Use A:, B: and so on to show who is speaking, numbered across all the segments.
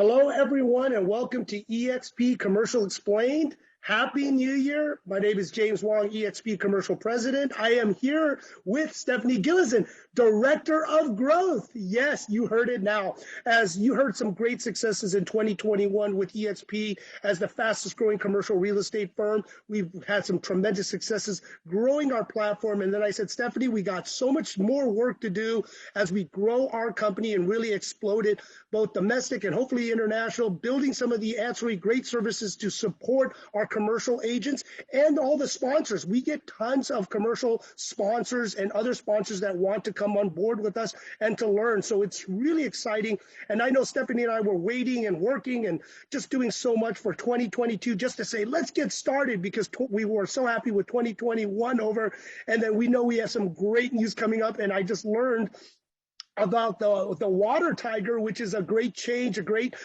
A: Hello, everyone, and welcome to eXp Commercial Explained. Happy New Year. My name is James Wong, eXp Commercial President. I am here with Stephanie Gillison, Director of Growth. Yes, you heard it now. As you heard some great successes in 2021 with eXp as the fastest growing commercial real estate firm. We've had some tremendous successes growing our platform. And then I said, Stephanie, we got so much more work to do as we grow our company and really explode it, both domestic and hopefully international, building some of the ancillary great services to support our commercial agents and all the sponsors. We get tons of commercial sponsors and other sponsors that want to come on board with us and to learn. So it's really exciting. And I know Stephanie and I were waiting and working and just doing so much for 2022 just to say, let's get started, because we were so happy with 2021 over. And then we know we have some great news coming up. And I just learned about the water tiger, which is a great change, a great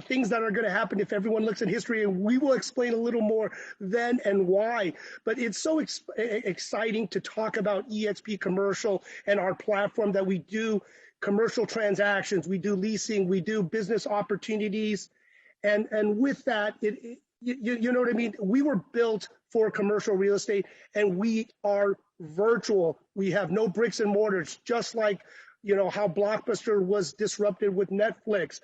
A: things that are going to happen if everyone looks at history, and we will explain a little more then and why. But it's so exciting to talk about eXp Commercial and our platform that we do commercial transactions, we do leasing, we do business opportunities, and with that, you know what I mean? We were built for commercial real estate, and we are virtual. We have no bricks and mortars, just like how Blockbuster was disrupted with Netflix,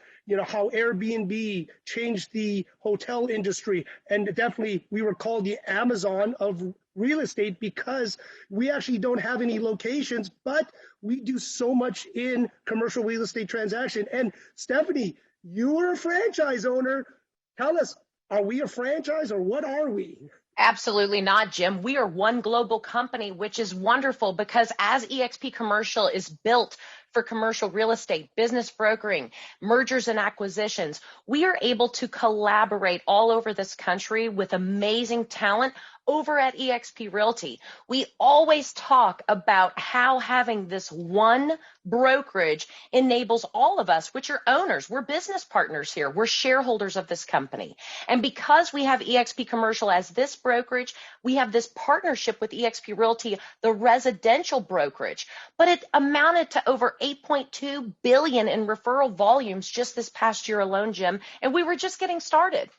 A: how Airbnb changed the hotel industry. And definitely we were called the Amazon of real estate because we actually don't have any locations, but we do so much in commercial real estate transaction. And Stephanie, you are a franchise owner. Tell us, are we a franchise or what are we?
B: Absolutely not, Jim. We are one global company, which is wonderful because as eXp Commercial is built for commercial real estate, business brokering, mergers and acquisitions, we are able to collaborate all over this country with amazing talent over at eXp Realty. We always talk about how having this one brokerage enables all of us, which are owners, we're business partners here, we're shareholders of this company. And because we have eXp Commercial as this brokerage, we have this partnership with eXp Realty, the residential brokerage, but it amounted to over 8.2 billion in referral volumes just this past year alone, Jim, and we were just getting started.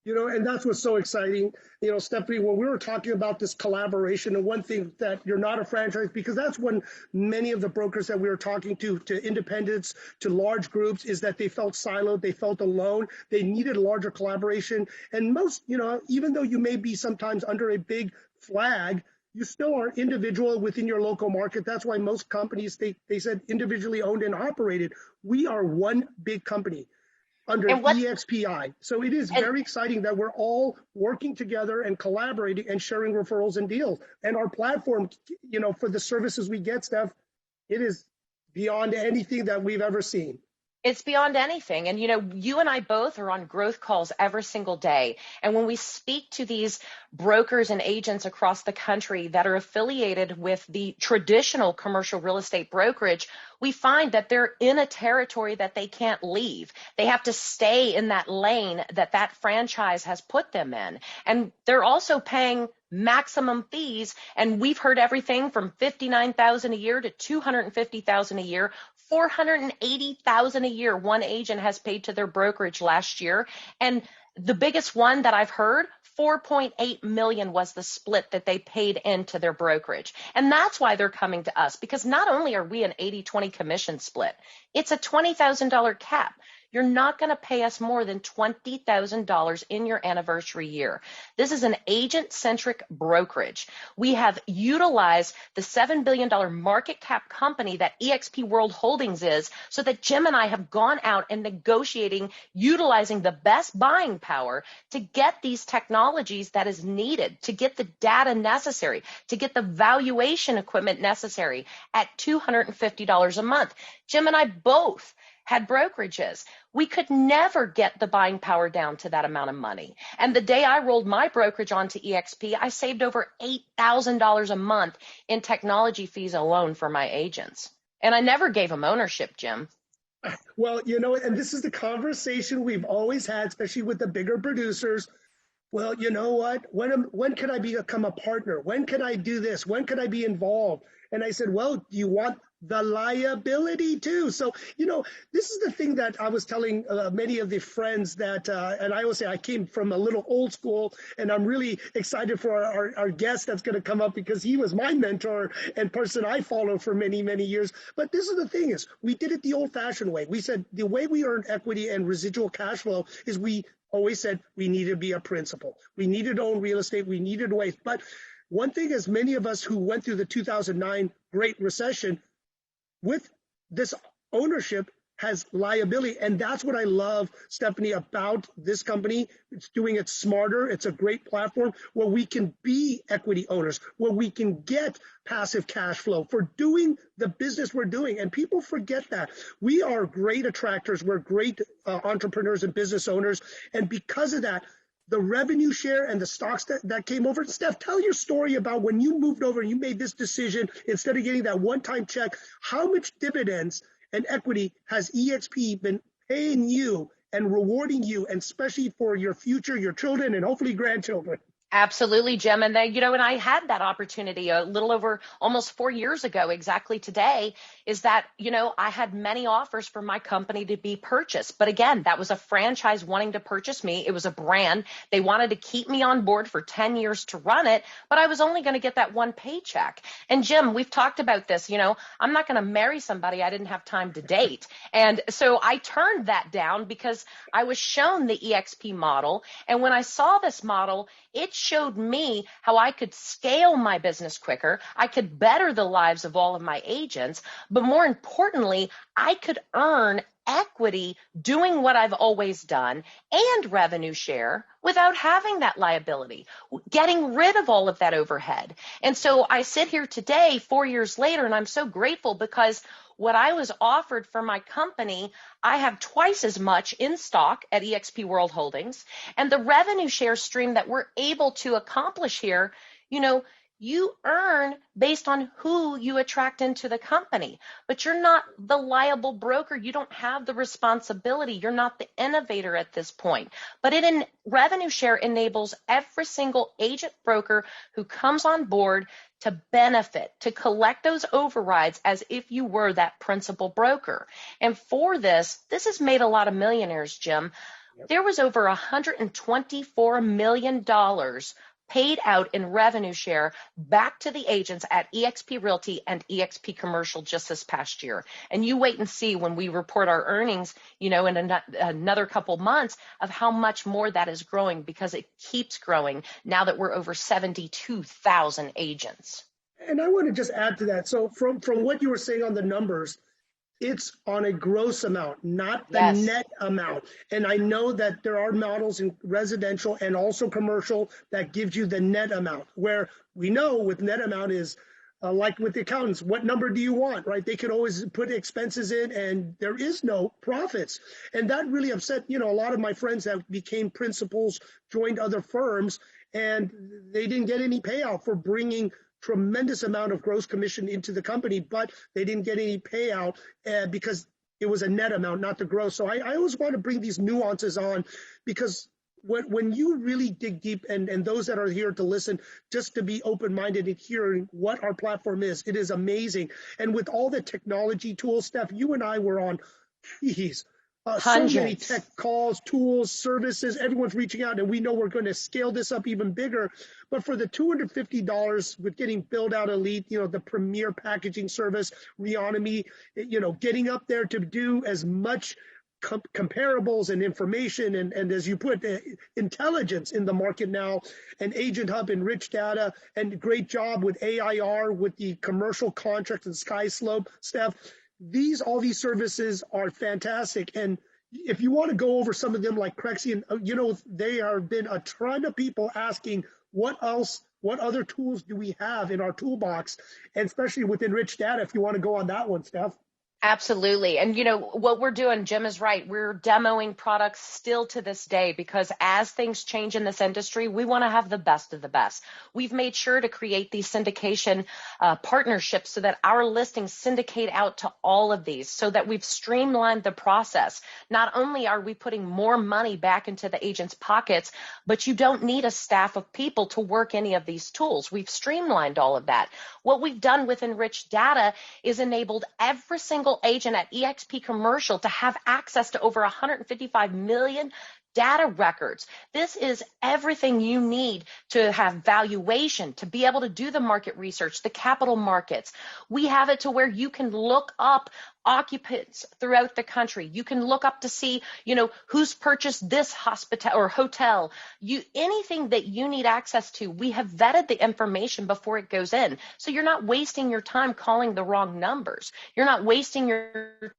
A: And that's what's so exciting, Stephanie, when we were talking about this collaboration, and one thing that you're not a franchise, because that's when many of the brokers that we were talking to independents, to large groups, is that they felt siloed, they felt alone, they needed larger collaboration. And most, even though you may be sometimes under a big flag, you still are individual within your local market. That's why most companies, they said individually owned and operated. We are one big company under eXPI. So it is very exciting that we're all working together and collaborating and sharing referrals and deals. And our platform, for the services we get, Steph, it is beyond anything that we've ever seen.
B: It's beyond anything. And, you and I both are on growth calls every single day. And when we speak to these brokers and agents across the country that are affiliated with the traditional commercial real estate brokerage, we find that they're in a territory that they can't leave. They have to stay in that lane that franchise has put them in. And they're also paying maximum fees. And we've heard everything from $59,000 a year to $250,000 a year. $480,000 a year one agent has paid to their brokerage last year. And the biggest one that I've heard, $4.8 million was the split that they paid into their brokerage. And that's why they're coming to us, because not only are we an 80-20 commission split, it's a $20,000 cap. You're not going to pay us more than $20,000 in your anniversary year. This is an agent-centric brokerage. We have utilized the $7 billion market cap company that eXp World Holdings is, so that Jim and I have gone out and negotiating, utilizing the best buying power to get these technologies that is needed, to get the data necessary, to get the valuation equipment necessary at $250 a month. Jim and I both had brokerages. We could never get the buying power down to that amount of money. And the day I rolled my brokerage onto eXp, I saved over $8,000 a month in technology fees alone for my agents. And I never gave them ownership, Jim.
A: Well, and this is the conversation we've always had, especially with the bigger producers. Well, you know what? When can I become a partner? When can I do this? When can I be involved? And I said, well, do you want the liability too. So, this is the thing that I was telling many of the friends that, and I always say I came from a little old school, and I'm really excited for our guest that's going to come up because he was my mentor and person I followed for many, many years. But this is the thing is we did it the old fashioned way. We said the way we earn equity and residual cash flow is we always said we needed to be a principal. We needed to own real estate. We needed to wait. But one thing is many of us who went through the 2009 Great Recession, with this ownership has liability. And that's what I love, Stephanie, about this company. It's doing it smarter. It's a great platform where we can be equity owners, where we can get passive cash flow for doing the business we're doing. And people forget that. We are great attractors. We're great entrepreneurs and business owners. And because of that, the revenue share and the stocks that came over. Steph, tell your story about when you moved over and you made this decision instead of getting that one-time check. How much dividends and equity has eXp been paying you and rewarding you, and especially for your future, your children, and hopefully grandchildren?
B: Absolutely, Jim. And then, and I had that opportunity a little over almost 4 years ago, exactly today, is that, I had many offers for my company to be purchased. But again, that was a franchise wanting to purchase me. It was a brand. They wanted to keep me on board for 10 years to run it, but I was only going to get that one paycheck. And Jim, we've talked about this, I'm not going to marry somebody I didn't have time to date. And so I turned that down because I was shown the eXp model. And when I saw this model, it showed me how I could scale my business quicker. I could better the lives of all of my agents, but more importantly, I could earn equity doing what I've always done and revenue share without having that liability, getting rid of all of that overhead. And so I sit here today, 4 years later, and I'm so grateful because what I was offered for my company, I have twice as much in stock at eXp World Holdings. And the revenue share stream that we're able to accomplish here, you earn based on who you attract into the company, but you're not the liable broker. You don't have the responsibility. You're not the innovator at this point. But revenue share enables every single agent broker who comes on board to benefit, to collect those overrides as if you were that principal broker. And for this has made a lot of millionaires, Jim. Yep. There was over $124 million paid out in revenue share back to the agents at eXp Realty and eXp Commercial just this past year. And you wait and see when we report our earnings, in another couple months of how much more that is growing, because it keeps growing now that we're over 72,000 agents.
A: And I want to just add to that. So from what you were saying on the numbers, it's on a gross amount, not the net amount. And I know that there are models in residential and also commercial that gives you the net amount, where we know with net amount is like with the accountants, what number do you want, right? They could always put expenses in and there is no profits. And that really upset, a lot of my friends that became principals, joined other firms, and they didn't get any payout for bringing tremendous amount of gross commission into the company, but they didn't get any payout because it was a net amount, not the gross. So I always want to bring these nuances on, because when you really dig deep, and those that are here to listen, just to be open-minded and hearing what our platform is, it is amazing. And with all the technology tools, Steph, you and I were on, so many tech calls, tools, services, everyone's reaching out, and we know we're going to scale this up even bigger. But for the $250 with getting Build Out Elite, the premier packaging service, Reonomy, getting up there to do as much comparables and information and as you put intelligence in the market now, and Agent Hub and rich data, and great job with AIR with the commercial contract and SkySlope, Steph. All these services are fantastic. And if you want to go over some of them like Crexy, and there have been a ton of people asking what other tools do we have in our toolbox, and especially within rich data, if you want to go on that one, Steph.
B: Absolutely. And what we're doing, Jim is right. We're demoing products still to this day because as things change in this industry, we want to have the best of the best. We've made sure to create these syndication partnerships so that our listings syndicate out to all of these, so that we've streamlined the process. Not only are we putting more money back into the agents' pockets, but you don't need a staff of people to work any of these tools. We've streamlined all of that. What we've done with enriched data is enabled every single agent at eXp Commercial to have access to over 155 million data records. This is everything you need to have valuation, to be able to do the market research, the capital markets. We have it to where you can look up occupants throughout the country. You can look up to see, who's purchased this hospital or hotel. Anything that you need access to, we have vetted the information before it goes in. So you're not wasting your time calling the wrong numbers. You're not wasting your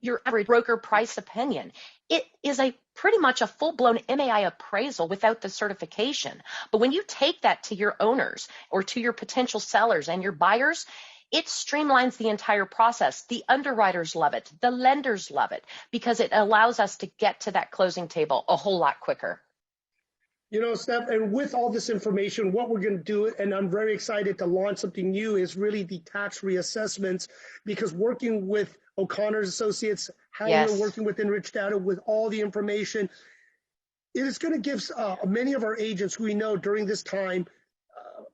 B: your average broker price opinion. It is pretty much a full-blown MAI appraisal without the certification. But when you take that to your owners or to your potential sellers and your buyers, it streamlines the entire process. The underwriters love it. The lenders love it because it allows us to get to that closing table a whole lot quicker.
A: Steph, and with all this information, what we're going to do, and I'm very excited to launch something new, is really the tax reassessments, because working with O'Connor's Associates, how we're working with Enriched Data with all the information, it is going to give many of our agents who we know during this time,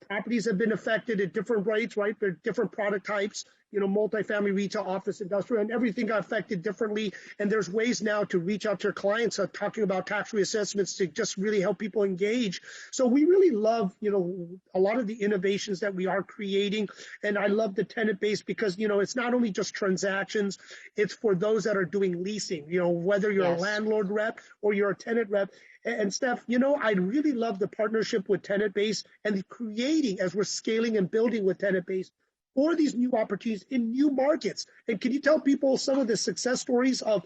A: properties have been affected at different rates, right? They're different product types, multifamily, retail, office, industrial, and everything got affected differently. And there's ways now to reach out to your clients, talking about tax reassessments to just really help people engage. So we really love, a lot of the innovations that we are creating. And I love the tenant base because, it's not only just transactions, it's for those that are doing leasing, whether you're a landlord rep or you're a tenant rep. And Steph, I really love the partnership with Tenant Base and creating, as we're scaling and building with Tenant Base, for these new opportunities in new markets. And can you tell people some of the success stories of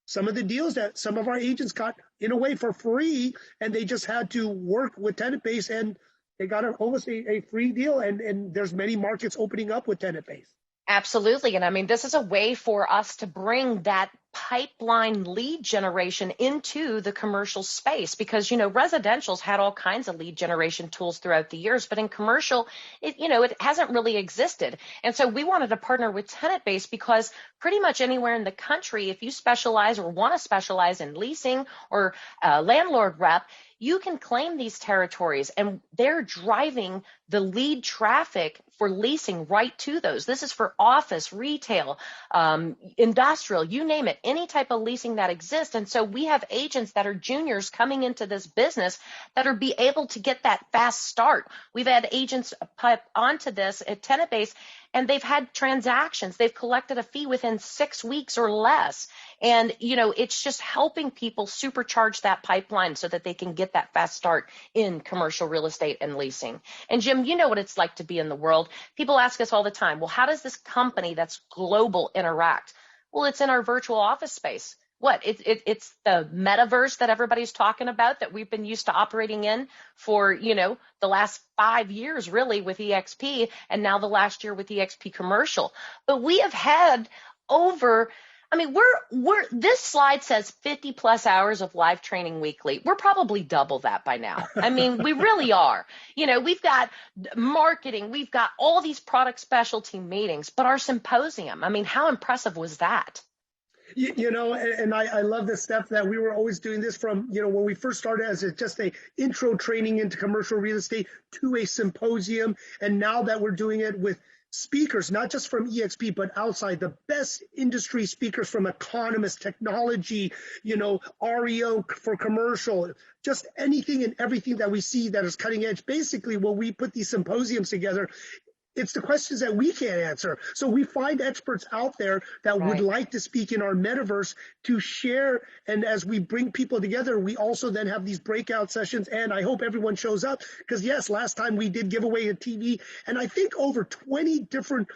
A: some of the deals that some of our agents got in a way for free, and they just had to work with Tenant Base and they got almost a free deal, and there's many markets opening up with Tenant Base.
B: Absolutely. And I mean, this is a way for us to bring that pipeline lead generation into the commercial space because, residential's had all kinds of lead generation tools throughout the years, but in commercial, it hasn't really existed. And so we wanted to partner with Tenant Base because pretty much anywhere in the country, if you specialize or want to specialize in leasing or landlord rep, you can claim these territories and they're driving the lead traffic for leasing right to those. This is for office, retail, industrial, you name it, any type of leasing that exists. And so we have agents that are juniors coming into this business that are be able to get that fast start. We've had agents pipe onto this at Tenant Base and they've had transactions. They've collected a fee within 6 weeks or less. And, it's just helping people supercharge that pipeline so that they can get that fast start in commercial real estate and leasing. And Jim, you know what it's like to be in the world. People ask us all the time, well, how does this company that's global interact? Well, it's in our virtual office space. What? It's the metaverse that everybody's talking about that we've been used to operating in for, the last 5 years, really, with eXp, and now the last year with eXp Commercial. But we have had this slide says 50 plus hours of live training weekly. We're probably double that by now. We really are. We've got marketing, we've got all these product specialty meetings, but our symposium, how impressive was that?
A: I love this stuff that we were always doing this from, when we first started as just a intro training into commercial real estate to a symposium. And now that we're doing it with speakers, not just from eXp, but outside, the best industry speakers from economists, technology, REO for commercial, just anything and everything that we see that is cutting edge. Basically, when we put these symposiums together, It's the questions that we can't answer. So we find experts out there that would like to speak in our metaverse to share. And as we bring people together, we also then have these breakout sessions. And I hope everyone shows up because, yes, last time we did give away a TV. And I think over 20 different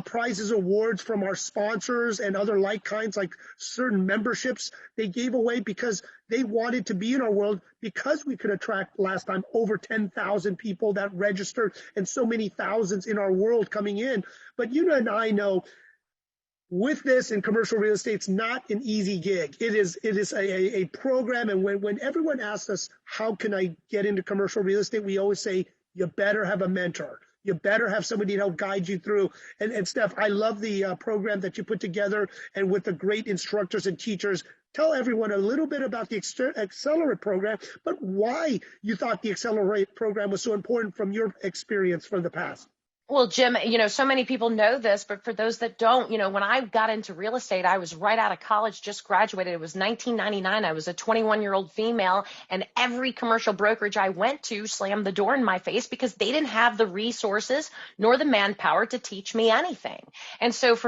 A: prizes, awards from our sponsors and other like kinds, like certain memberships they gave away because they wanted to be in our world, because we could attract last time over 10,000 people that registered and so many thousands in our world coming in. But you and I know with this in commercial real estate, it's not an easy gig. It is a program. And when everyone asks us, how can I get into commercial real estate? We always say, you better have a mentor. You better have somebody to help guide you through. And Steph, I love the program that you put together and with the great instructors and teachers. Tell everyone a little bit about the Accelerate program, but why you thought the Accelerate program was so important from your experience from the past.
B: Well, Jim, so many people know this, but for those that don't, when I got into real estate, I was right out of college, just graduated. It was 1999. I was a 21-year-old female, and every commercial brokerage I went to slammed the door in my face because they didn't have the resources nor the manpower to teach me anything. And so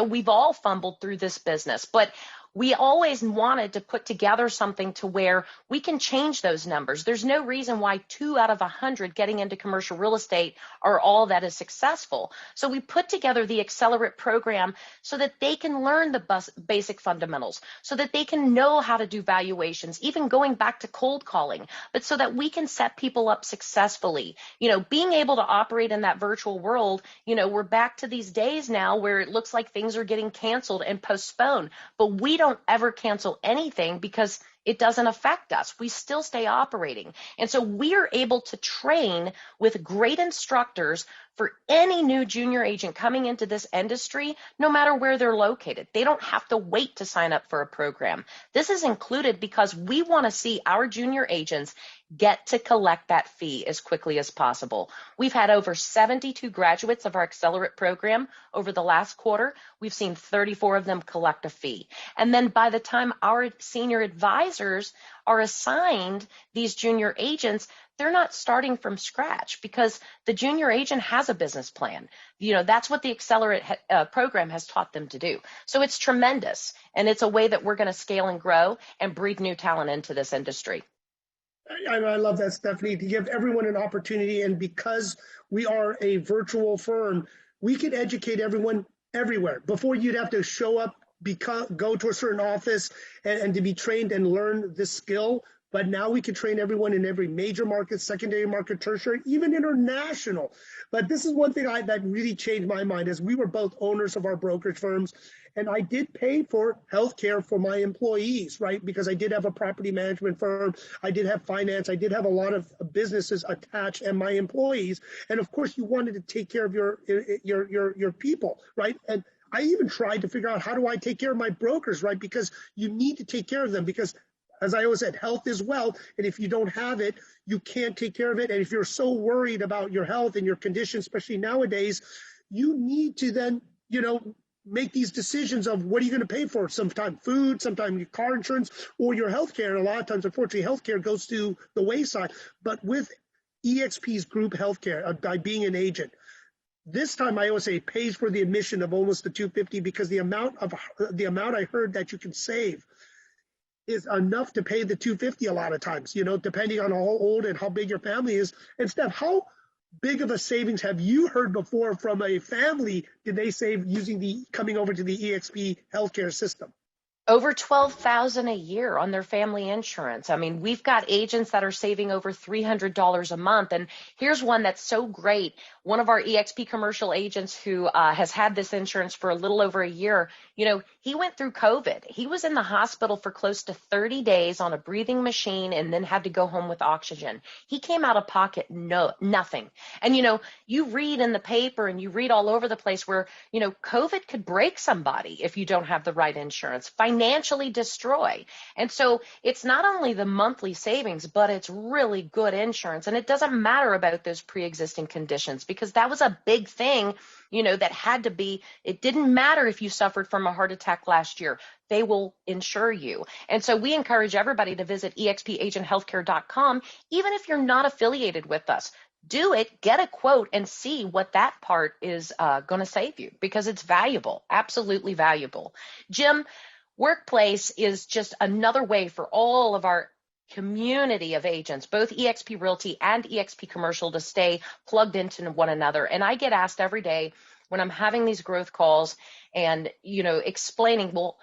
B: we've all fumbled through this business, but we always wanted to put together something to where we can change those numbers. There's no reason why 2 out of 100 getting into commercial real estate are all that is successful. So we put together the Accelerate program so that they can learn the basic fundamentals, so that they can know how to do valuations, even going back to cold calling, but so that we can set people up successfully. Being able to operate in that virtual world, we're back to these days now where it looks like things are getting canceled and postponed, but we don't ever cancel anything because it doesn't affect us. We still stay operating. And so we are able to train with great instructors for any new junior agent coming into this industry, no matter where they're located. They don't have to wait to sign up for a program. This is included because we want to see our junior agents get to collect that fee as quickly as possible. We've had over 72 graduates of our Accelerate program over the last quarter. We've seen 34 of them collect a fee. And then by the time our senior advisors are assigned these junior agents, they're not starting from scratch because the junior agent has a business plan. That's what the Accelerate program has taught them to do. So it's tremendous. And it's a way that we're going to scale and grow and breed new talent into this industry.
A: I love that, Stephanie, to give everyone an opportunity. And because we are a virtual firm, we can educate everyone everywhere. Before, you'd have to show up, go to a certain office and to be trained and learn this skill. But now we can train everyone in every major market, secondary market, tertiary, even international. But this is one thing that really changed my mind, as we were both owners of our brokerage firms. And I did pay for healthcare for my employees, right? Because I did have a property management firm. I did have finance. I did have a lot of businesses attached and my employees. And of course, you wanted to take care of your people, right? And I even tried to figure out, how do I take care of my brokers, right? Because you need to take care of them because, as I always said, health is wealth. And if you don't have it, you can't take care of it. And if you're so worried about your health and your condition, especially nowadays, you need to then, make these decisions of what are you going to pay for? Sometimes food, sometimes your car insurance, or your health care. A lot of times, unfortunately, health care goes to the wayside. But with eXp's group healthcare, by being an agent, this time I always say it pays for the admission of almost the $250 because the amount I heard that you can save is enough to pay the $250 a lot of times, depending on how old and how big your family is. And Steph, how big of a savings have you heard before from a family did they save coming over to the eXp healthcare system?
B: Over $12,000 a year on their family insurance. I mean, we've got agents that are saving over $300 a month. And here's one that's so great. One of our eXp commercial agents who has had this insurance for a little over a year, he went through COVID. He was in the hospital for close to 30 days on a breathing machine and then had to go home with oxygen. He came out of pocket nothing. And, you read in the paper and you read all over the place where, COVID could break somebody if you don't have the right insurance, financially destroy. And so it's not only the monthly savings, but it's really good insurance. And it doesn't matter about those pre-existing conditions because that was a big thing, that had to be. It didn't matter if you suffered from a heart attack last year. They will insure you. And so we encourage everybody to visit expagenthealthcare.com, even if you're not affiliated with us. do it, get a quote, and see what that part is going to save you, because it's valuable, absolutely valuable. Jim, Workplace is just another way for all of our community of agents, both eXp Realty and eXp Commercial, to stay plugged into one another. And I get asked every day when I'm having these growth calls and, explaining, well,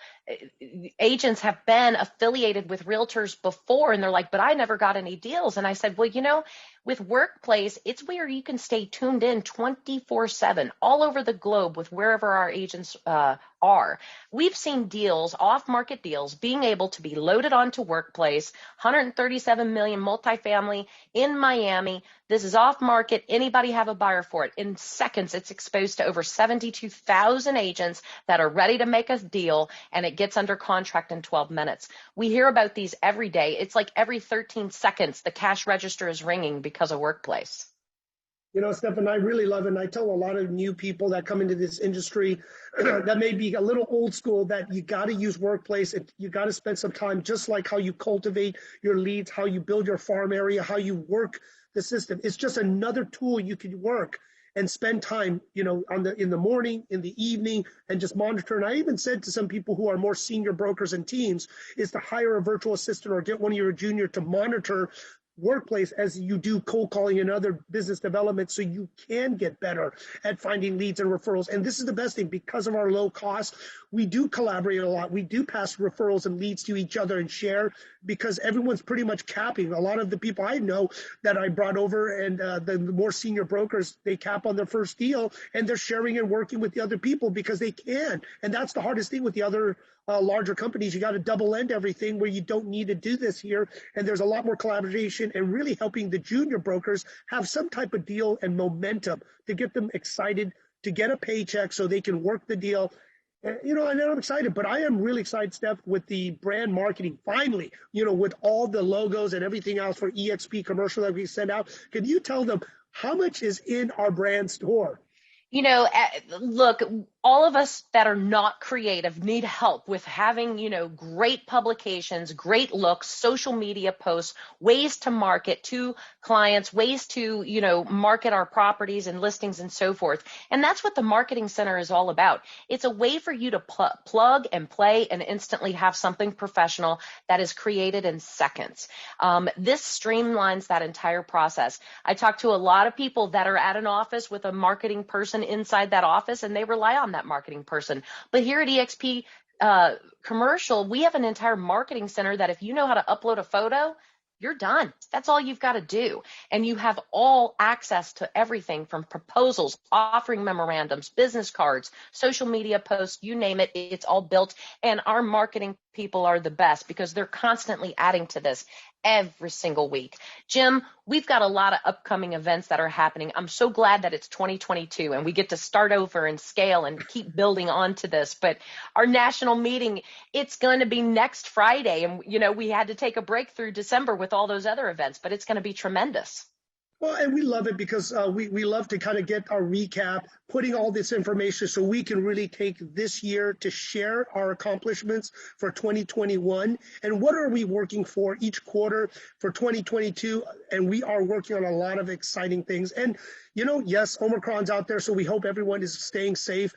B: agents have been affiliated with realtors before, and they're like, but I never got any deals. And I said, well, with Workplace, it's where you can stay tuned in 24/7 all over the globe with wherever our agents are. We've seen deals, off-market deals, being able to be loaded onto Workplace, 137 million multifamily in Miami. This is off-market. Anybody have a buyer for it? In seconds, it's exposed to over 72,000 agents that are ready to make a deal, and it gets under contract in 12 minutes. We hear about these every day. It's like every 13 seconds, the cash register is ringing because of Workplace.
A: Steph, I really love it. And I tell a lot of new people that come into this industry that may be a little old school that you got to use Workplace. You got to spend some time, just like how you cultivate your leads, how you build your farm area, how you work the system. It's just another tool you can work and spend time, in the morning, in the evening, and just monitor. And I even said to some people who are more senior brokers and teams is to hire a virtual assistant or get one of your junior to monitor Workplace as you do cold calling and other business development, so you can get better at finding leads and referrals. And this is the best thing, because of our low cost, we do collaborate a lot. We do pass referrals and leads to each other and share, because everyone's pretty much capping. A lot of the people I know that I brought over, and the more senior brokers, they cap on their first deal, and they're sharing and working with the other people because they can. And that's the hardest thing with the other larger companies. You got to double end everything, where you don't need to do this here. And there's a lot more collaboration and really helping the junior brokers have some type of deal and momentum to get them excited to get a paycheck so they can work the deal. And I'm excited, but I am really excited, Steph, with the brand marketing. Finally, with all the logos and everything else for eXp Commercial that we send out. Can you tell them how much is in our brand store?
B: Look, all of us that are not creative need help with having, great publications, great looks, social media posts, ways to market to clients, ways to, market our properties and listings and so forth. And that's what the Marketing Center is all about. It's a way for you to plug and play and instantly have something professional that is created in seconds. This streamlines that entire process. I talk to a lot of people that are at an office with a marketing person inside that office, and they rely on that marketing person. But here at eXp Commercial, we have an entire Marketing Center that if you know how to upload a photo, you're done. That's all you've got to do. And you have all access to everything from proposals, offering memorandums, business cards, social media posts, you name it, it's all built. And our marketing people are the best because they're constantly adding to this every single week. Jim, we've got a lot of upcoming events that are happening. I'm so glad that it's 2022 and we get to start over and scale and keep building onto this. But our national meeting, it's going to be next Friday. And, we had to take a break through December with all those other events, but it's going to be tremendous.
A: Well, and we love it because we love to kind of get our recap, putting all this information so we can really take this year to share our accomplishments for 2021 and what are we working for each quarter for 2022. And we are working on a lot of exciting things. And, yes, Omicron's out there, so we hope everyone is staying safe.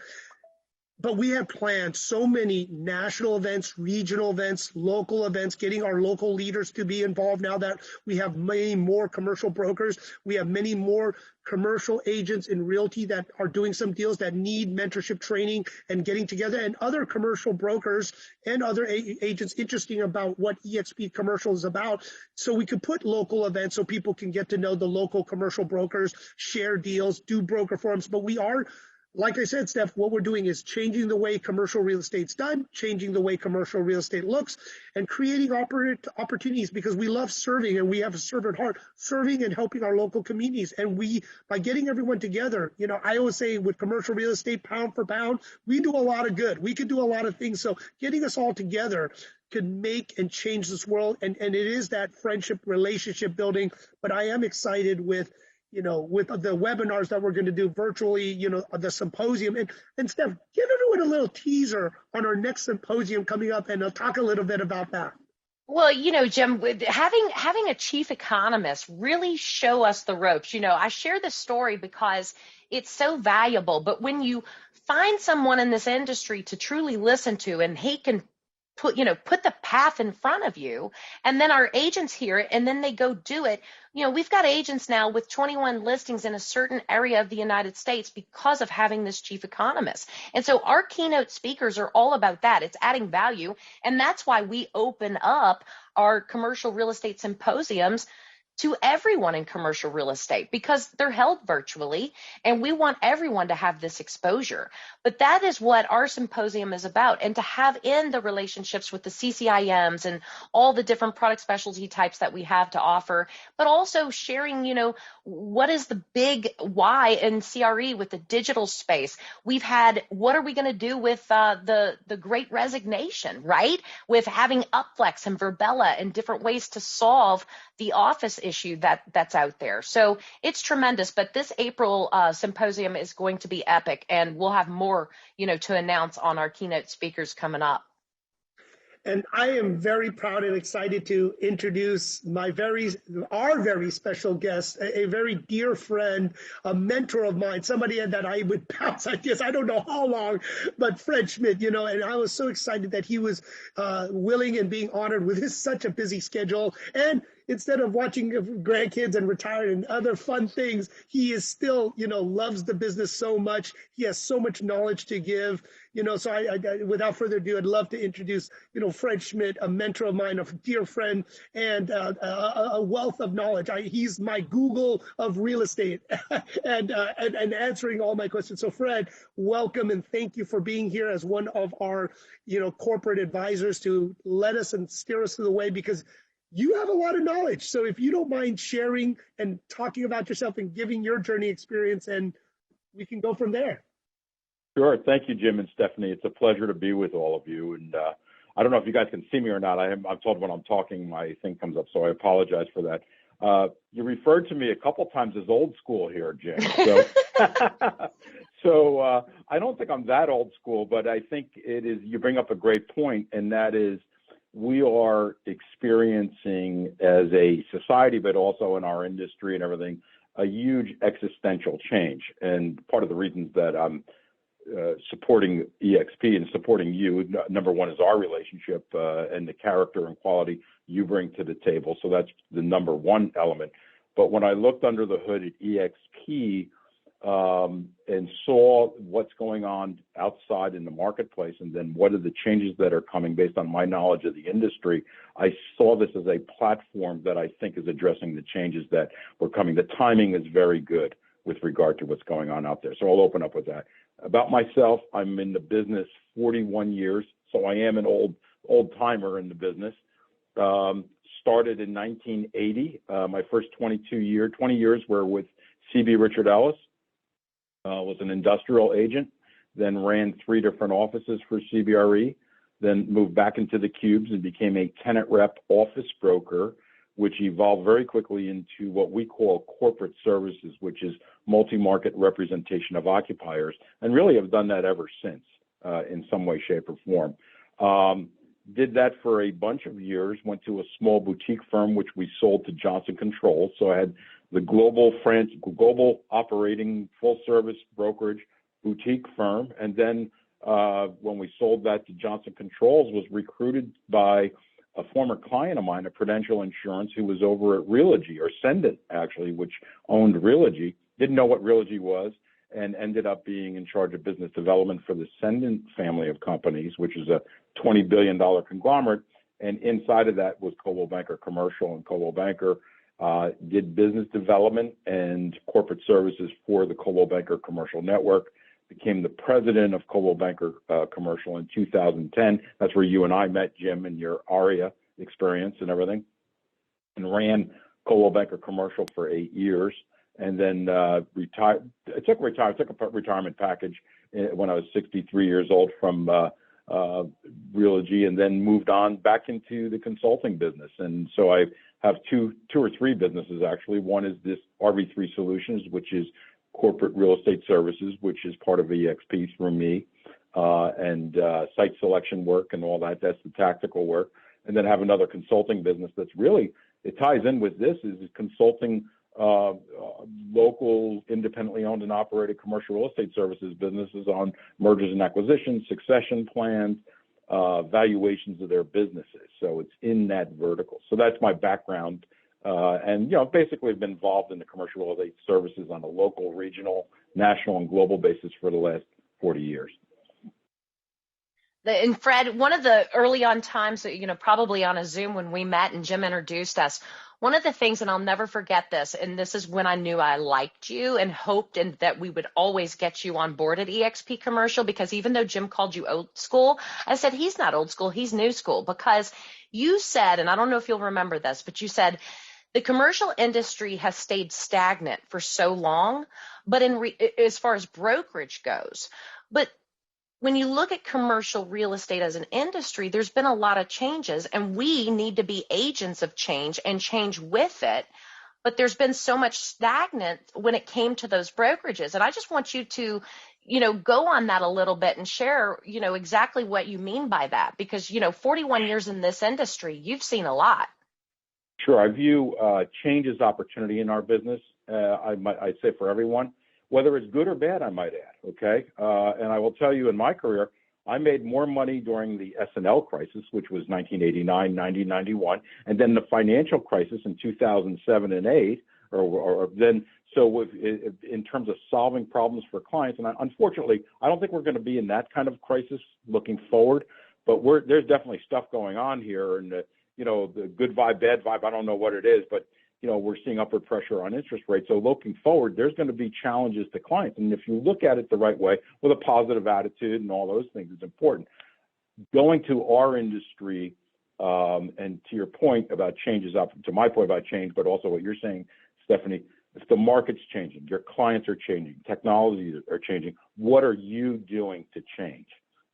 A: But we have planned so many national events, regional events, local events, getting our local leaders to be involved now that we have many more commercial brokers. We have many more commercial agents in Realty that are doing some deals that need mentorship training and getting together, and other commercial brokers and other agents interesting about what eXp Commercial is about. So we could put local events so people can get to know the local commercial brokers, share deals, do broker forums. But we are, like I said, Steph, what we're doing is changing the way commercial real estate's done, changing the way commercial real estate looks, and creating opportunities because we love serving and we have a servant heart, serving and helping our local communities. And by getting everyone together, I always say with commercial real estate, pound for pound, we do a lot of good. We could do a lot of things. So getting us all together could make and change this world. And it is that friendship, relationship building. But I am excited with the webinars that we're going to do virtually, the symposium. And Steph, give everyone a little teaser on our next symposium coming up, and I'll talk a little bit about that.
B: Well, Jim, having a chief economist really show us the ropes. I share this story because it's so valuable. But when you find someone in this industry to truly listen to, and he can put the path in front of you, and then our agents hear it, and then they go do it. We've got agents now with 21 listings in a certain area of the United States because of having this chief economist. And so our keynote speakers are all about that. It's adding value. And that's why we open up our commercial real estate symposiums to everyone in commercial real estate, because they're held virtually and we want everyone to have this exposure. But that is what our symposium is about, and to have in the relationships with the CCIMs and all the different product specialty types that we have to offer, but also sharing, what is the big why in CRE with the digital space. We've had, what are we going to do with the great resignation, right? With having Upflex and Verbella and different ways to solve the office issue that's out there. So it's tremendous. But this April symposium is going to be epic, and we'll have more, to announce on our keynote speakers coming up.
A: And I am very proud and excited to introduce our very special guest, a very dear friend, a mentor of mine, somebody that I would bounce ideas, I don't know how long, but Fred Schmidt, and I was so excited that he was willing and being honored with such a busy schedule. And instead of watching grandkids and retiring and other fun things, he is still, loves the business so much. He has so much knowledge to give, so I without further ado, I'd love to introduce, Fred Schmidt, a mentor of mine, a dear friend, and a wealth of knowledge. He's my Google of real estate and answering all my questions. So Fred, welcome, and thank you for being here as one of our, corporate advisors to let us and steer us to the way, because you have a lot of knowledge. So if you don't mind sharing and talking about yourself and giving your journey experience, and we can go from there.
C: Sure. Thank you, Jim and Stephanie. It's a pleasure to be with all of you. And I don't know if you guys can see me or not. I'm told when I'm talking, my thing comes up, so I apologize for that. You referred to me a couple times as old school here, Jim. So, I don't think I'm that old school, but I think it is. You bring up a great point, and that is, we are experiencing as a society, but also in our industry and everything, a huge existential change. And part of the reasons that I'm supporting eXp and supporting you, number one is our relationship and the character and quality you bring to the table. So that's the number one element. But when I looked under the hood at eXp and saw what's going on outside in the marketplace, and then what are the changes that are coming based on my knowledge of the industry, I saw this as a platform that I think is addressing the changes that were coming. The timing is very good with regard to what's going on out there. So I'll open up with that. About myself, I'm in the business 41 years, so I am an old timer in the business. Started in 1980. My first 20 years were with CB Richard Ellis. Was an industrial agent, then ran 3 different offices for CBRE, then moved back into the cubes and became a tenant rep office broker, which evolved very quickly into what we call corporate services, which is multi-market representation of occupiers, and really have done that ever since in some way, shape, or form. Did that for a bunch of years, went to a small boutique firm, which we sold to Johnson Controls. So I had the global operating full service brokerage boutique firm. And then when we sold that to Johnson Controls, was recruited by a former client of mine at Prudential Insurance, who was over at Realty, or Sendent actually, which owned Realty, didn't know what Realty was, and ended up being in charge of business development for the Sendent family of companies, which is a $20 billion conglomerate. And inside of that was Coldwell Banker Commercial, and Coldwell Banker did business development and corporate services for the Coldwell Banker Commercial Network, became the president of Coldwell Banker Commercial in 2010. That's where you and I met, Jim, and your ARIA experience and everything, and ran Coldwell Banker Commercial for 8 years. And then retired. I took a retirement package when I was 63 years old from Realty, and then moved on back into the consulting business. And so I have two or three businesses actually. One is this RV3 Solutions, which is corporate real estate services, which is part of eXp through me, and site selection work and all that. That's the tactical work. and then have another consulting business that's really, it ties in with this, is consulting local, independently owned and operated commercial real estate services businesses on mergers and acquisitions, succession plans, valuations of their businesses. So it's in that vertical. So that's my background. And, basically I've been involved in the commercial real estate services on a local, regional, national, and global basis for the last 40 years.
B: And Fred, one of the early on times, probably on a Zoom when we met and Jim introduced us, one of the things, and I'll never forget this, and this is when I knew I liked you and hoped and that we would always get you on board at eXp Commercial, because even though Jim called you old school, I said, he's not old school, he's new school, because you said, and I don't know if you'll remember this, but you said, the commercial industry has stayed stagnant for so long, but as far as brokerage goes, but when you look at commercial real estate as an industry, there's been a lot of changes, and we need to be agents of change and change with it. But there's been so much stagnant when it came to those brokerages. And I just want you to, go on that a little bit and share, exactly what you mean by that. Because, 41 years in this industry, you've seen a lot.
C: Sure. I view change as opportunity in our business. I'd say for everyone, whether it's good or bad, I might add, okay? And I will tell you, in my career, I made more money during the S&L crisis, which was 1989, 90, 91, and then the financial crisis in 2007 and 8, in terms of solving problems for clients, and unfortunately, I don't think we're going to be in that kind of crisis looking forward, but there's definitely stuff going on here, and the good vibe, bad vibe, I don't know what it is, but we're seeing upward pressure on interest rates. So looking forward, there's going to be challenges to clients. And if you look at it the right way with a positive attitude and all those things is important. Going to our industry, and to your point about changes, to my point about change, but also what you're saying, Stephanie, if the market's changing, your clients are changing, technologies are changing, what are you doing to change?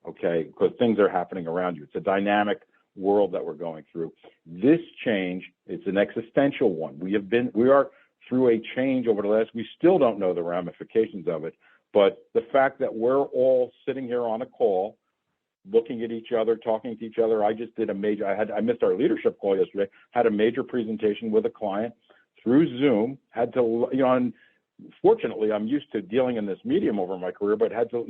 C: Okay, because things are happening around you. It's a dynamic world that we're going through. This change, it's an existential one. We are through a change over the last, we still don't know the ramifications of it, but the fact that we're all sitting here on a call, looking at each other, talking to each other. I just did I missed our leadership call yesterday, had a major presentation with a client through Zoom, had to, fortunately, I'm used to dealing in this medium over my career, but had to,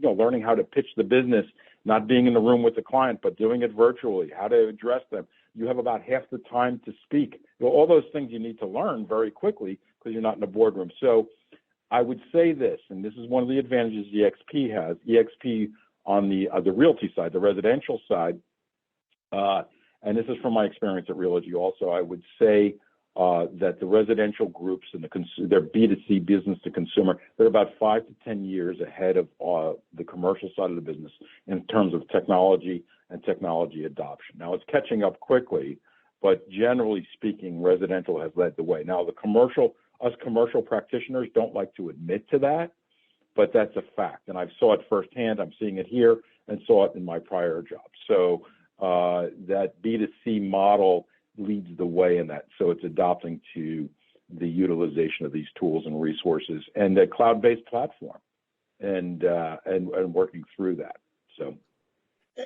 C: learning how to pitch the business, not being in the room with the client, but doing it virtually, how to address them. You have about half the time to speak. All those things you need to learn very quickly because you're not in a boardroom. So I would say this, and this is one of the advantages eXp has. eXp on the realty side, the residential side, and this is from my experience at Realty also, I would say that the residential groups and their B2C, business to consumer, they're about 5 to 10 years ahead of the commercial side of the business in terms of technology and technology adoption. Now it's catching up quickly, but generally speaking, residential has led the way. Now us commercial practitioners don't like to admit to that, but that's a fact. And I saw it firsthand. I'm seeing it here and saw it in my prior job. So that B2C model leads the way in that. So it's adopting to the utilization of these tools and resources and the cloud-based platform and working through that. So.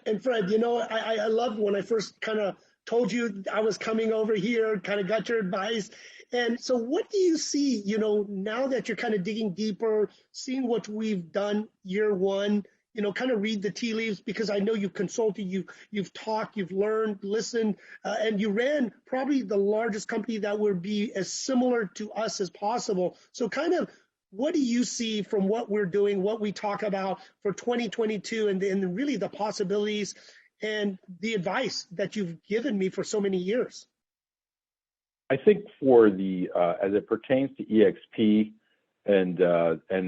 A: And Fred, I loved when I first kind of told you I was coming over here, kind of got your advice. And so what do you see, now that you're kind of digging deeper, seeing what we've done year one, kind of read the tea leaves, because I know you've consulted, you've talked, you've learned, listened, and you ran probably the largest company that would be as similar to us as possible. So kind of what do you see from what we're doing, what we talk about for 2022 and really the possibilities and the advice that you've given me for so many years?
C: I think for as it pertains to eXp, and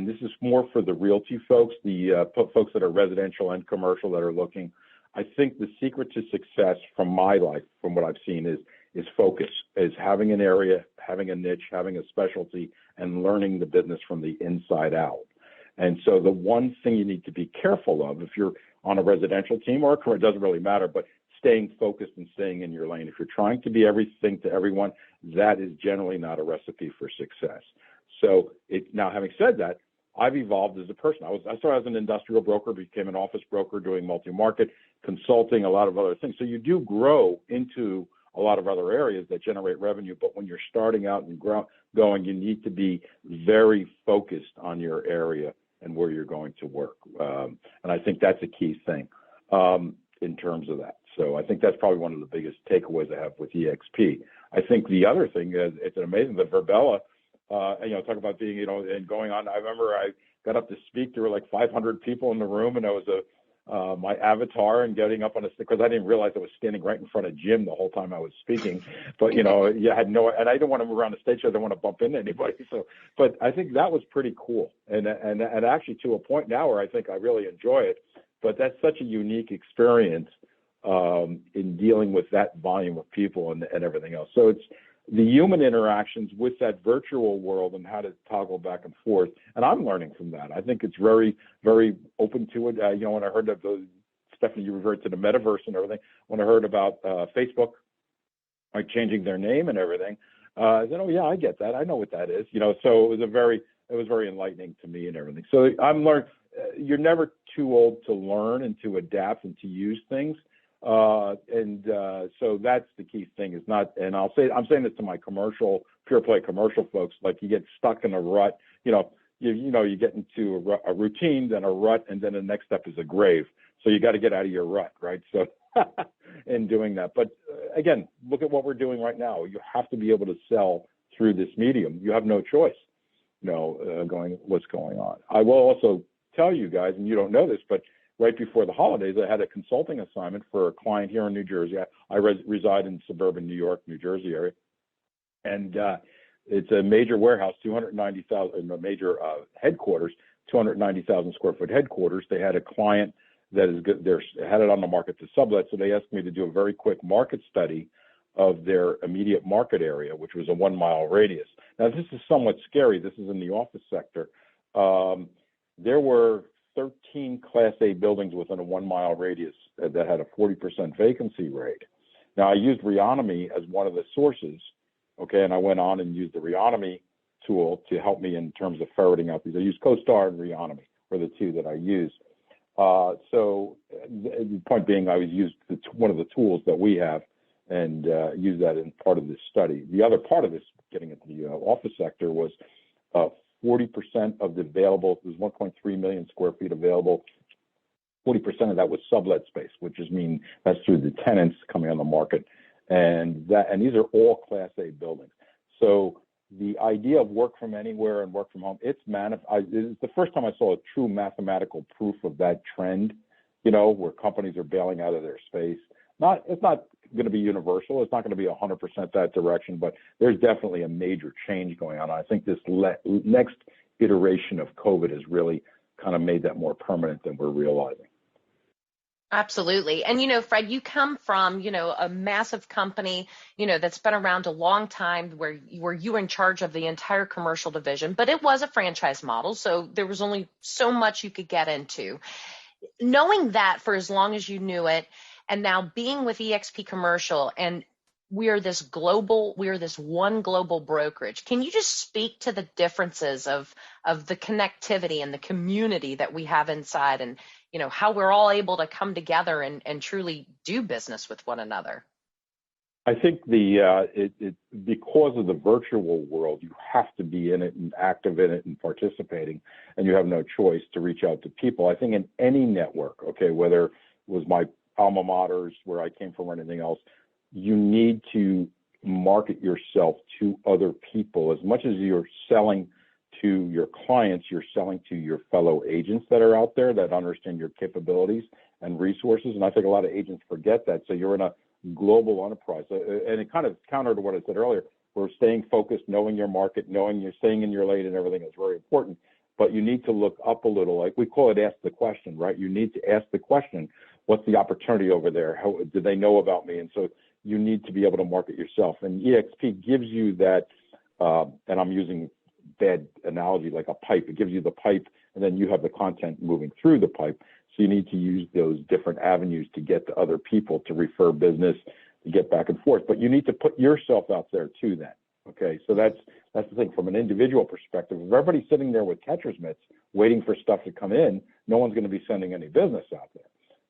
C: this is more for the realty folks, the folks that are residential and commercial that are looking. I think the secret to success from my life, from what I've seen, is focus, is having an area, having a niche, having a specialty, and learning the business from the inside out. And so the one thing you need to be careful of, if you're on a residential team or a career, it doesn't really matter, but staying focused and staying in your lane. If you're trying to be everything to everyone, that is generally not a recipe for success. So now having said that, I've evolved as a person. I started as an industrial broker, became an office broker doing multi-market, consulting, a lot of other things. So you do grow into a lot of other areas that generate revenue, but when you're starting out and going, you need to be very focused on your area and where you're going to work. And I think that's a key thing in terms of that. So I think that's probably one of the biggest takeaways I have with eXp. I think the other thing is it's amazing that Verbella, talk about being, and going on. I remember I got up to speak. There were like 500 people in the room, and I was my avatar and getting up on a stick because I didn't realize I was standing right in front of Jim the whole time I was speaking. But you had no, and I didn't want to move around the stage. So I didn't want to bump into anybody. So, but I think that was pretty cool, and actually to a point now where I think I really enjoy it. But that's such a unique experience in dealing with that volume of people and everything else. So it's the human interactions with that virtual world and how to toggle back and forth. And I'm learning from that. I think it's very, very open to it. When I heard of Stephanie, you referred to the metaverse and everything. When I heard about Facebook, like changing their name and everything, I said, oh yeah, I get that. I know what that is. So it was very enlightening to me and everything. So I'm learning. You're never too old to learn and to adapt and to use things. So that's the key thing is not, and I'm saying this to my pure play commercial folks, like you get stuck in a rut, you get into a routine, then a rut, and then the next step is a grave. So you got to get out of your rut, right? So in doing that, but again, look at what we're doing right now. You have to be able to sell through this medium. You have no choice, what's going on. I will also tell you guys, and you don't know this, but right before the holidays, I had a consulting assignment for a client here in New Jersey. I reside in suburban New York, New Jersey area. And it's a major warehouse, 290,000, a major headquarters, 290,000 square foot headquarters. They had a client that had it on the market to sublet. So they asked me to do a very quick market study of their immediate market area, which was a 1 mile radius. Now, this is somewhat scary. This is in the office sector. There were 13 Class A buildings within a 1 mile radius that had a 40% vacancy rate. Now, I used Reonomy as one of the sources, okay, and I went on and used the Reonomy tool to help me in terms of ferreting out these. I used CoStar and Reonomy were the two that I used. So the point being, I used one of the tools that we have and used that in part of this study. The other part of this, getting into the office sector, was 40% of the available, there's 1.3 million square feet available. 40% of that was sublet space, which that's through the tenants coming on the market. And these are all Class A buildings. So the idea of work from anywhere and work from home, it's the first time I saw a true mathematical proof of that trend, where companies are bailing out of their space. It's not going to be universal. It's not going to be 100% that direction, but there's definitely a major change going on. I think this next iteration of COVID has really kind of made that more permanent than we're realizing.
B: Absolutely. And, Fred, you come from, a massive company, that's been around a long time where you were in charge of the entire commercial division, but it was a franchise model. So there was only so much you could get into. Knowing that for as long as you knew it, and now being with eXp Commercial, and we are this one global brokerage. Can you just speak to the differences of the connectivity and the community that we have inside, and how we're all able to come together and truly do business with one another?
C: I think because of the virtual world, you have to be in it and active in it and participating, and you have no choice to reach out to people. I think in any network, okay, whether it was my alma maters, where I came from, or anything else, you need to market yourself to other people. As much as you're selling to your clients, you're selling to your fellow agents that are out there that understand your capabilities and resources. And I think a lot of agents forget that. So you're in a global enterprise. And it kind of counter to what I said earlier, where staying focused, knowing your market, knowing you're staying in your lane and everything is very important. But you need to look up a little, like we call it ask the question, right? You need to ask the question, what's the opportunity over there? How do they know about me? And so you need to be able to market yourself. And eXp gives you that, and I'm using bad analogy, like a pipe. It gives you the pipe, and then you have the content moving through the pipe. So you need to use those different avenues to get to other people, to refer business, to get back and forth. But you need to put yourself out there too then, Okay, so that's the thing. From an individual perspective, if everybody's sitting there with catcher's mitts waiting for stuff to come in, no one's going to be sending any business out there.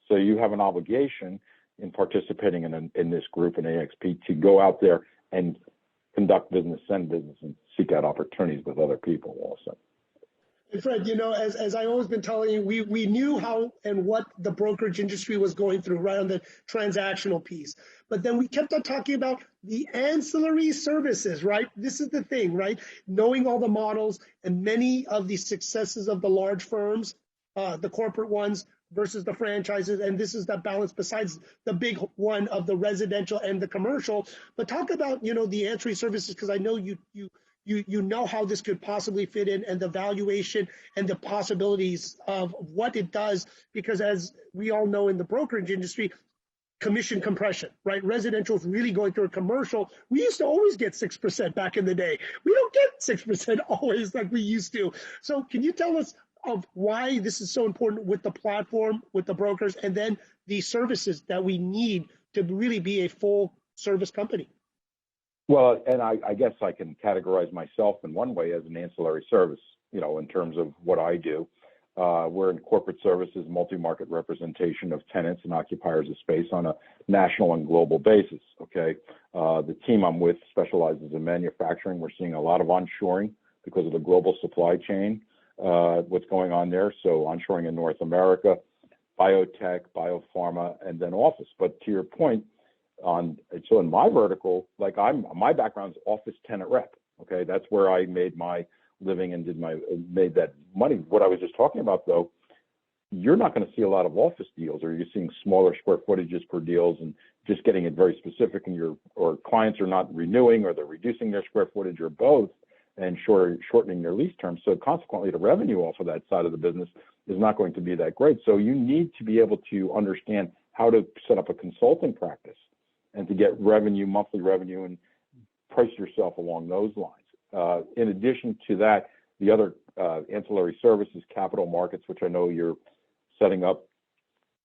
C: So you have an obligation in participating in this group in eXp to go out there and conduct business, send business, and seek out opportunities with other people also.
A: And Fred, as I've always been telling you, we knew how and what the brokerage industry was going through, right, on the transactional piece. But then we kept on talking about the ancillary services, right? This is the thing, right? Knowing all the models and many of the successes of the large firms, the corporate ones versus the franchises, and this is that balance besides the big one of the residential and the commercial. But talk about, the ancillary services, because I know you know how this could possibly fit in and the valuation and the possibilities of what it does, because as we all know in the brokerage industry, commission compression, right? Residential is really going through a commercial. We used to always get 6% back in the day. We don't get 6% always like we used to. So can you tell us of why this is so important with the platform, with the brokers, and then the services that we need to really be a full service company?
C: Well, and I guess I can categorize myself in one way as an ancillary service, in terms of what I do. We're in corporate services, multi-market representation of tenants and occupiers of space on a national and global basis, okay? The team I'm with specializes in manufacturing. We're seeing a lot of onshoring because of the global supply chain, what's going on there. So onshoring in North America, biotech, biopharma, and then office. But to your point, so in my vertical, my background is office tenant rep. Okay, that's where I made my living and made that money. What I was just talking about, though, you're not going to see a lot of office deals, or you're seeing smaller square footages per deals, and just getting it very specific. And or clients are not renewing, or they're reducing their square footage, or both, and shortening their lease terms. So consequently, the revenue off of that side of the business is not going to be that great. So you need to be able to understand how to set up a consulting practice and to get revenue, monthly revenue, and price yourself along those lines. In addition to that, the other ancillary services, capital markets, which I know you're setting up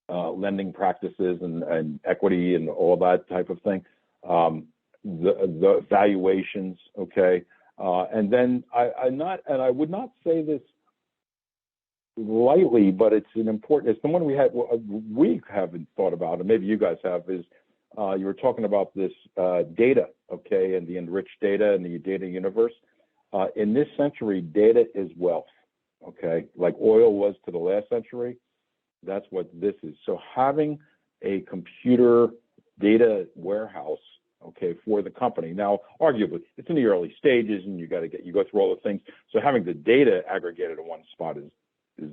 C: lending practices and equity and all that type of thing, the valuations, okay? And then I would not say this lightly, but it's the one we haven't thought about, and maybe you guys have, is you were talking about this data, okay, and the enriched data and the data universe. In this century, data is wealth, okay? Like oil was to the last century, that's what this is. So having a computer data warehouse, okay, for the company. Now, arguably, it's in the early stages, and you go through all the things. So having the data aggregated in one spot is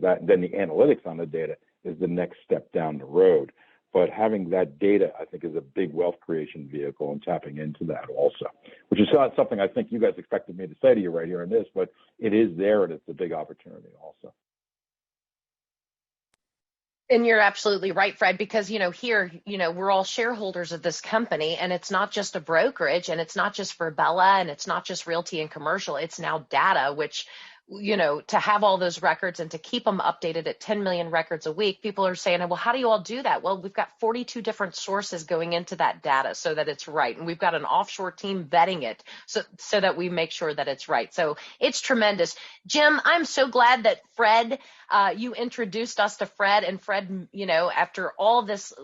C: that. Then the analytics on the data is the next step down the road. But having that data, I think, is a big wealth creation vehicle, and tapping into that also, which is not something I think you guys expected me to say to you right here in this, but it is there, and it's a big opportunity also.
B: And you're absolutely right, Fred, because, here, we're all shareholders of this company, and it's not just a brokerage, and it's not just for Bella, and it's not just realty and commercial. It's now data, which, to have all those records and to keep them updated at 10 million records a week, people are saying, well, how do you all do that? Well, we've got 42 different sources going into that data so that it's right. And we've got an offshore team vetting it so that we make sure that it's right. So it's tremendous. Jim, I'm so glad that Fred, you introduced us to Fred, and Fred, after all this,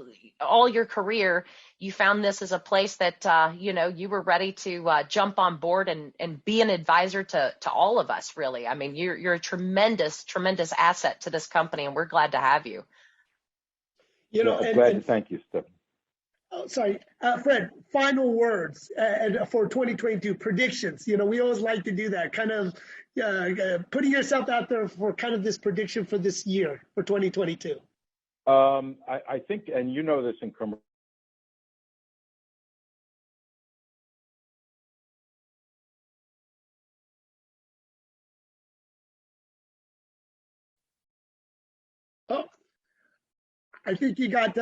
B: all your career, you found this as a place that, you were ready to jump on board and be an advisor to all of us, really. I mean, you're a tremendous, tremendous asset to this company, and we're glad to have you.
C: Glad to thank you, Stephanie.
A: Oh, sorry, Fred, final words for 2022 predictions. We always like to do that, kind of putting yourself out there for kind of this prediction for this year, for 2022.
C: I think, and this in commercial.
A: Oh, I think you got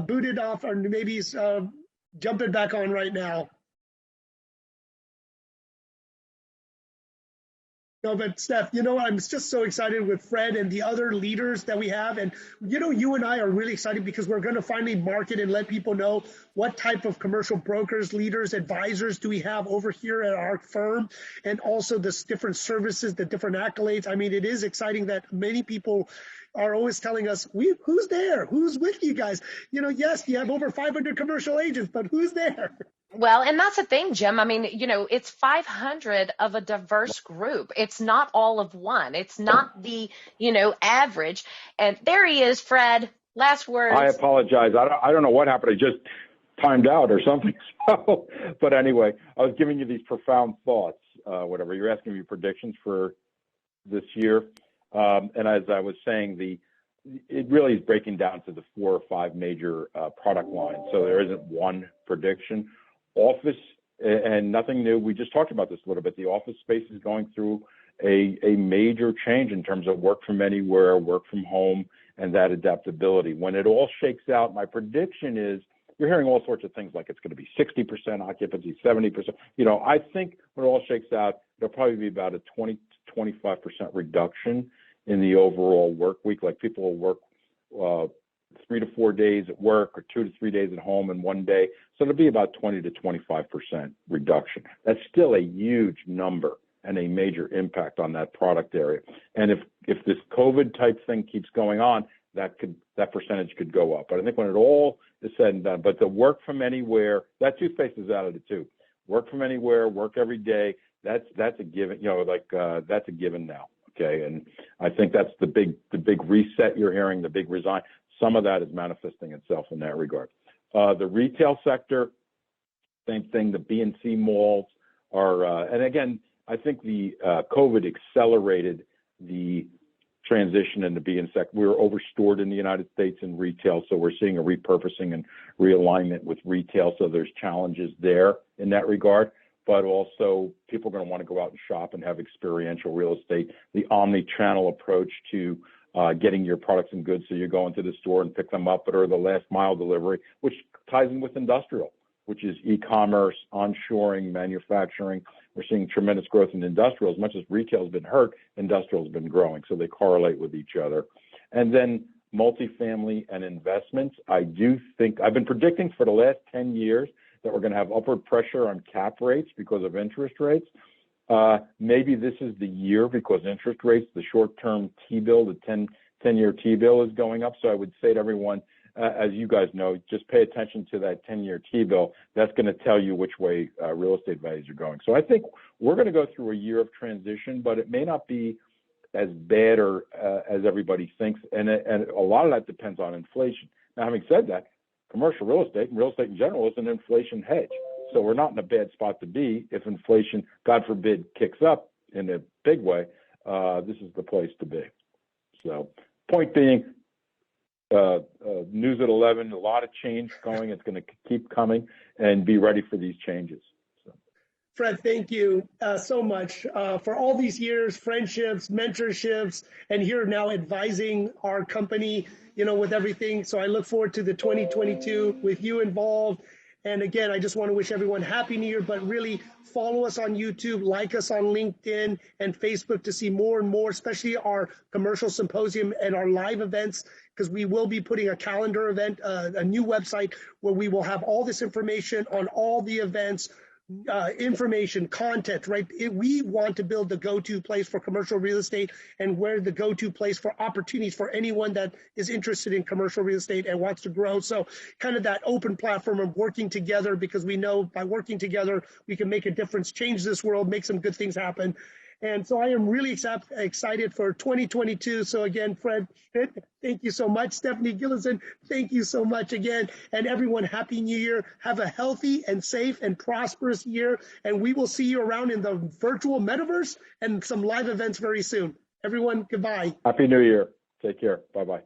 A: booted off, or maybe he's jumping back on right now. No, but Steph, I'm just so excited with Fred and the other leaders that we have. And, you and I are really excited because we're going to finally market and let people know what type of commercial brokers, leaders, advisors do we have over here at our firm, and also the different services, the different accolades. I mean, it is exciting that many people are always telling us, who's there? Who's with you guys? Yes, you have over 500 commercial agents, but who's there?
B: Well, and that's the thing, Jim. I mean, it's 500 of a diverse group. It's not all of one. It's not the, average. And there he is, Fred. Last words.
C: I apologize. I don't know what happened. I just timed out or something. So, but anyway, I was giving you these profound thoughts, whatever. You're asking me predictions for this year. And as I was saying, it really is breaking down to the 4 or 5 major product lines. So there isn't one prediction. Office, and nothing new. We just talked about this a little bit. The office space is going through a major change in terms of work from anywhere, work from home, and that adaptability. When it all shakes out, my prediction is you're hearing all sorts of things like it's going to be 60% occupancy, 70%. I think when it all shakes out, there'll probably be about a 20 to 25% reduction in the overall work week. Like people will work 3 to 4 days at work or 2 to 3 days at home in one day. So it'll be about 20 to 25% reduction. That's still a huge number and a major impact on that product area. And if this COVID type thing keeps going on, that percentage could go up. But I think when it all is said and done, but the work from anywhere, that toothpaste is out of the tube. Work from anywhere, work every day. That's a given. That's a given now. Okay, and I think that's the big reset you're hearing, the big resign. Some of that is manifesting itself in that regard. The retail sector, same thing. The B and C malls are, and again, I think the COVID accelerated the transition in the B and C sector. We were overstored in the United States in retail, so we're seeing a repurposing and realignment with retail. So there's challenges there in that regard. But also people are going to want to go out and shop and have experiential real estate, the omni-channel approach to getting your products and goods. So you go into the store and pick them up, or the last mile delivery, which ties in with industrial, which is e-commerce, onshoring, manufacturing. We're seeing tremendous growth in industrial. As much as retail has been hurt, industrial has been growing. So they correlate with each other. And then multifamily and investments. I do think I've been predicting for the last 10 years that we're going to have upward pressure on cap rates because of interest rates. Maybe this is the year because interest rates, the short-term T-bill, the 10-year T-bill is going up. So I would say to everyone, as you guys know, just pay attention to that 10-year T-bill. That's going to tell you which way real estate values are going. So I think we're going to go through a year of transition, but it may not be as bad or as everybody thinks. And a lot of that depends on inflation. Now, having said that, commercial real estate and real estate in general is an inflation hedge. So we're not in a bad spot to be if inflation, God forbid, kicks up in a big way. This is the place to be. So point being, news at 11, a lot of change going. It's going to keep coming, and be ready for these changes. So.
A: Fred, thank you so much for all these years, friendships, mentorships, and here now advising our company, with everything. So I look forward to the 2022 with you involved. And again, I just want to wish everyone Happy New Year, but really follow us on YouTube, like us on LinkedIn and Facebook to see more and more, especially our commercial symposium and our live events, because we will be putting a calendar event, a new website where we will have all this information on all the events, information, content, right? We want to build the go-to place for commercial real estate, and where the go-to place for opportunities for anyone that is interested in commercial real estate and wants to grow. So kind of that open platform of working together, because we know by working together, we can make a difference, change this world, make some good things happen. And so I am really excited for 2022. So again, Fred, thank you so much. Stephanie Gillison, thank you so much again. And everyone, Happy New Year. Have a healthy and safe and prosperous year. And we will see you around in the virtual metaverse and some live events very soon. Everyone, goodbye.
C: Happy New Year. Take care. Bye-bye.